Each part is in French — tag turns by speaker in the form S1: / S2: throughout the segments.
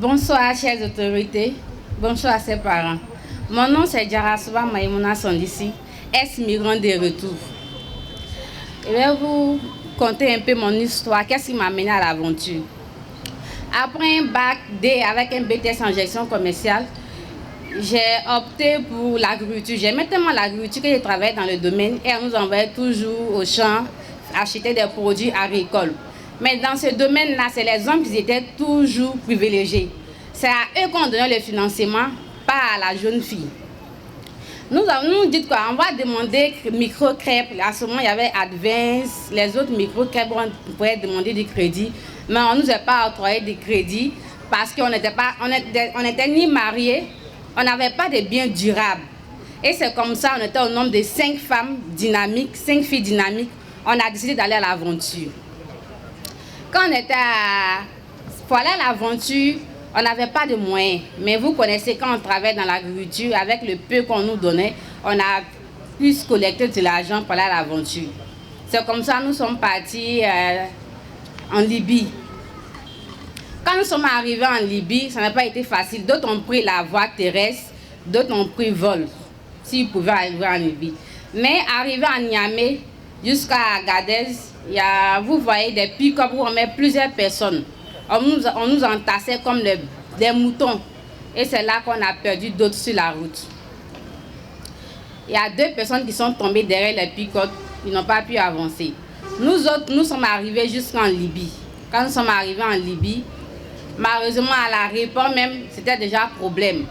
S1: Bonsoir, chères autorités. Bonsoir à ses parents. Mon nom, c'est Jarasuba Maïmouna Sondissi, ex-migrant de retour. Je vais vous conter un peu mon histoire, qu'est-ce qui m'a amené à l'aventure. Après un bac D avec un BTS en gestion commerciale, j'ai opté pour l'agriculture. J'aimais tellement l'agriculture que je travaillais dans le domaine et on nous envoyait toujours au champ acheter des produits agricoles. Mais dans ce domaine-là, c'est les hommes qui étaient toujours privilégiés. C'est à eux qu'on donnait le financement, pas à la jeune fille. Nous dit quoi? On va demander micro-crêpes. À ce moment, il y avait Advance, les autres micro-crêpes, on pouvait demander du crédit. Mais on ne nous a pas octroyé de crédit parce qu'on n'était ni mariés, on n'avait pas de biens durables. Et c'est comme ça, on était au nombre de 5 femmes dynamiques, 5 filles dynamiques. On a décidé d'aller à l'aventure. Quand on était pour aller à l'aventure, on n'avait pas de moyens. Mais vous connaissez, quand on travaille dans l'agriculture, avec le peu qu'on nous donnait, on a pu collecter de l'argent pour aller à l'aventure. C'est comme ça que nous sommes partis en Libye. Quand nous sommes arrivés en Libye, ça n'a pas été facile. D'autres ont pris la voie terrestre, d'autres ont pris vol, s'ils pouvaient arriver en Libye. Mais arrivé à Niamey, jusqu'à Agadez, vous voyez des pick-up où on met plusieurs personnes. On nous entassait comme des moutons. Et c'est là qu'on a perdu d'autres sur la route. Il y a 2 personnes qui sont tombées derrière les pick-up, ils n'ont pas pu avancer. Nous autres, nous sommes arrivés jusqu'en Libye. Quand nous sommes arrivés en Libye, malheureusement à l'aéroport même, c'était déjà un problème.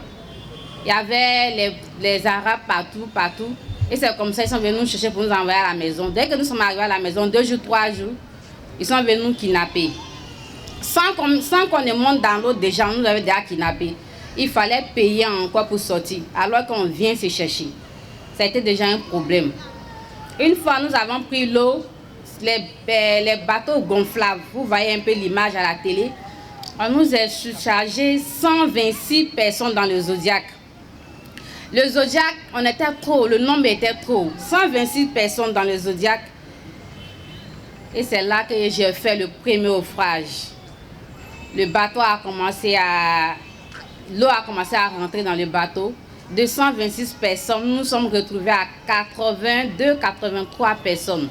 S1: Il y avait les Arabes partout. Et c'est comme ça qu'ils sont venus nous chercher pour nous envoyer à la maison. Dès que nous sommes arrivés à la maison, 2 jours, 3 jours, ils sont venus nous kidnapper. Sans qu'on ne monte dans l'eau, déjà, on nous avait déjà kidnappés. Il fallait payer encore pour sortir, alors qu'on vient se chercher. Ça a été déjà un problème. Une fois, nous avons pris l'eau, les bateaux gonflables. Vous voyez un peu l'image à la télé. On nous a chargé 126 personnes dans le Zodiac. Le Zodiac, on était trop, le nombre était trop. 126 personnes dans le Zodiac. Et c'est là que j'ai fait le premier naufrage. Le bateau a commencé à... L'eau a commencé à rentrer dans le bateau. De 126 personnes, nous nous sommes retrouvés à 83 personnes.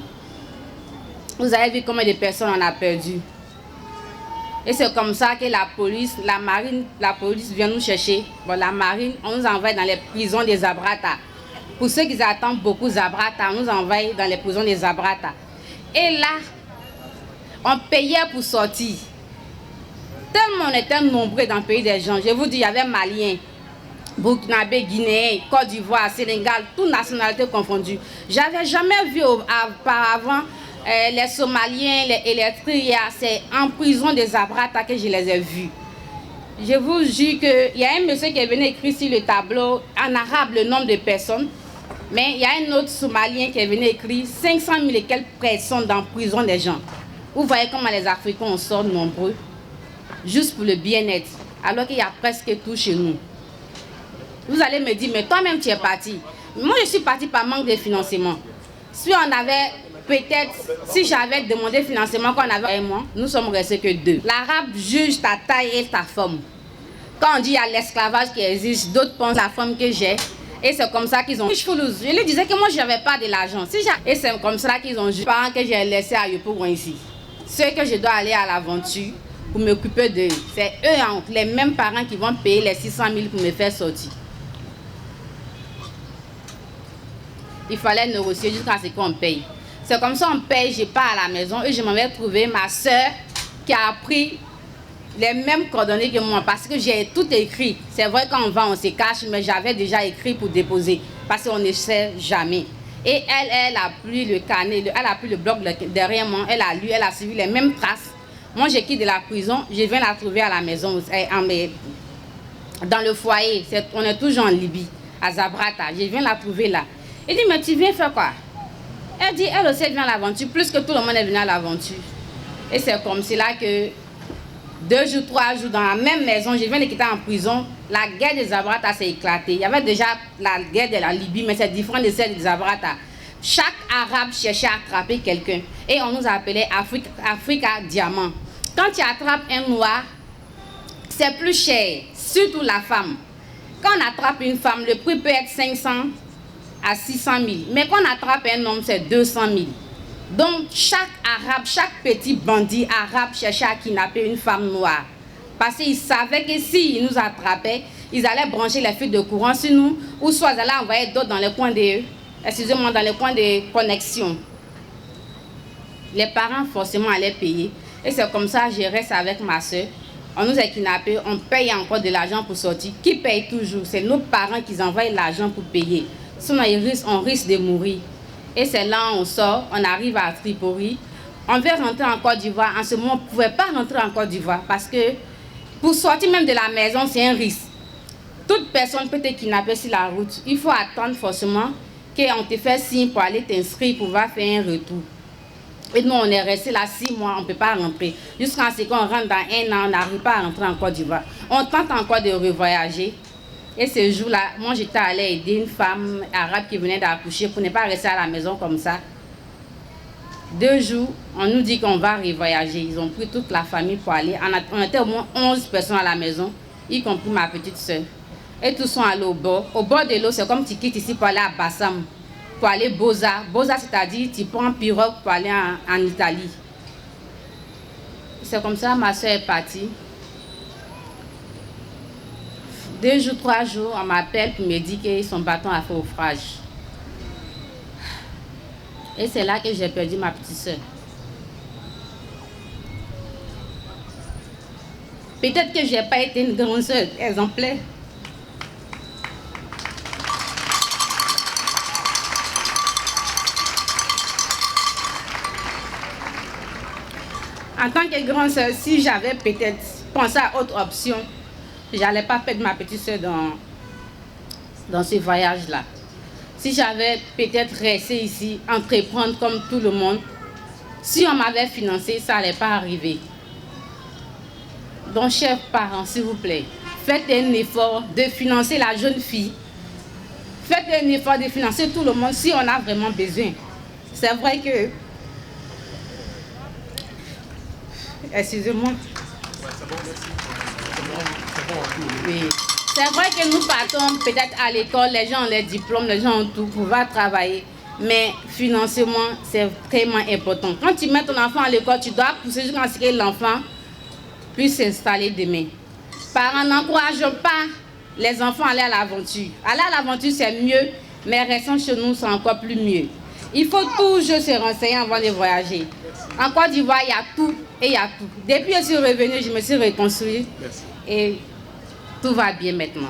S1: Vous avez vu combien de personnes on a perdu. Et c'est comme ça que la police vient nous chercher. Bon, la marine, on nous envoie dans les prisons des Zabrata. Pour ceux qui attendent beaucoup Zabrata, on nous envoie dans les prisons des Zabrata. Et là, on payait pour sortir. Tellement on était nombreux dans le pays des gens. Je vous dis, il y avait Maliens, Burkinabé, Guinéens, Côte d'Ivoire, Sénégal, toutes nationalités confondues. J'avais jamais vu auparavant les Somaliens, les Érythréens. C'est en prison des Zabrata que je les ai vus. Je vous jure qu'il y a un monsieur qui est venu écrire sur le tableau en arabe le nombre de personnes. Mais il y a un autre Somalien qui est venu écrire 500 000 et quelques personnes dans la prison des gens. Vous voyez comment les Africains en sortent nombreux, juste pour le bien-être, alors qu'il y a presque tout chez nous. Vous allez me dire, mais toi-même tu es parti. Moi je suis parti par manque de financement. Si on avait, peut-être, si j'avais demandé financement qu'on avait un mois, nous sommes restés que 2. L'arabe juge ta taille et ta forme. Quand on dit il y a l'esclavage qui existe, d'autres pensent la forme que j'ai. Et c'est comme ça qu'ils ont... Je lui disais que moi je n'avais pas de l'argent. Et c'est comme ça qu'ils ont jugé. Les parents que j'ai laissés à Yopougon ici. Ceux que je dois aller à l'aventure pour m'occuper d'eux. C'est eux, les mêmes parents qui vont payer les 600 000 pour me faire sortir. Il fallait négocier jusqu'à ce qu'on paye. C'est comme ça on paye, je pars à la maison et je m'en vais trouver ma soeur qui a pris les mêmes coordonnées que moi parce que j'ai tout écrit. C'est vrai qu'on va, on se cache, mais j'avais déjà écrit pour déposer parce qu'on ne sait jamais. Et elle a pris le carnet, elle a pris le bloc derrière moi, elle a lu, elle a suivi les mêmes traces. Moi, je quitte de la prison, je viens la trouver à la maison, dans le foyer. On est toujours en Libye, à Zabrata. Je viens la trouver là. Elle dit, mais tu viens faire quoi? Elle dit, elle aussi, elle vient à l'aventure, plus que tout le monde est venu à l'aventure. Et c'est comme cela que 2 jours, 3 jours, dans la même maison, je viens de quitter en prison. La guerre des Zabrata s'est éclatée. Il y avait déjà la guerre de la Libye, mais c'est différent de celle des Zabrata. Chaque arabe cherchait à attraper quelqu'un. Et on nous appelait Africa Diamant. Quand tu attrapes un noir, c'est plus cher, surtout la femme. Quand on attrape une femme, le prix peut être 500 à 600 000. Mais quand on attrape un homme, c'est 200 000. Donc, chaque arabe, chaque petit bandit arabe cherchait à kidnapper une femme noire. Parce qu'ils savaient que s'ils nous attrapaient, ils allaient brancher les fils de courant sur nous, ou soit ils allaient envoyer d'autres dans les coins de, excusez-moi, dans les coins de connexion. Les parents forcément allaient payer. Et c'est comme ça que je reste avec ma soeur. On nous a kidnappés, on paye encore de l'argent pour sortir. Qui paye toujours? C'est nos parents qui envoient l'argent pour payer. Sinon, on risque de mourir. Et c'est là où on sort, on arrive à Tripoli. On veut rentrer en Côte d'Ivoire. En ce moment, on ne pouvait pas rentrer en Côte d'Ivoire parce que pour sortir même de la maison, c'est un risque. Toute personne peut te kidnapper sur la route. Il faut attendre forcément qu'on te fait signe pour aller t'inscrire pour pouvoir faire un retour. Et nous, on est resté là 6 mois, on ne peut pas rentrer. Jusqu'à ce qu'on rentre dans 1 an, on n'arrive pas à rentrer en Côte d'Ivoire. On tente encore de revoyager. Et ce jour-là, moi, j'étais allée aider une femme arabe qui venait d'accoucher pour ne pas rester à la maison comme ça. 2 jours, on nous dit qu'on va revoyager. Ils ont pris toute la famille pour aller. On était au moins 11 personnes à la maison, y compris ma petite soeur. Et tous sont allés au bord. Au bord de l'eau, c'est comme tu quittes ici pour aller à Bassam, pour aller Boza. Boza, c'est-à-dire tu prends un pirogue pour aller en Italie. C'est comme ça ma soeur est partie. 2 jours, 3 jours, on m'appelle pour me dire que son bâton a fait naufrage. Et c'est là que j'ai perdu ma petite soeur. Peut-être que je n'ai pas été une grande soeur exemplaire. En tant que grande soeur, si j'avais peut-être pensé à autre option, je n'allais pas perdre ma petite soeur dans ce voyage-là. Si j'avais peut-être resté ici, entreprendre comme tout le monde, si on m'avait financé, ça n'allait pas arriver. Donc, chers parents, s'il vous plaît, faites un effort de financer la jeune fille. Faites un effort de financer tout le monde si on a vraiment besoin. C'est vrai que... Excusez-moi. Oui. C'est vrai que nous partons peut-être à l'école, les gens ont les diplômes, les gens ont tout pour pouvoir travailler. Mais financement, c'est vraiment important. Quand tu mets ton enfant à l'école, tu dois pousser jusqu'à ce que l'enfant puisse s'installer demain. Parents, n'encourageons pas les enfants à aller à l'aventure. Aller à l'aventure, c'est mieux, mais restons chez nous, c'est encore plus mieux. Il faut toujours se renseigner avant de voyager. En Côte d'Ivoire, il y a tout et il y a tout. Depuis que je suis revenue, je me suis reconstruite et tout va bien maintenant.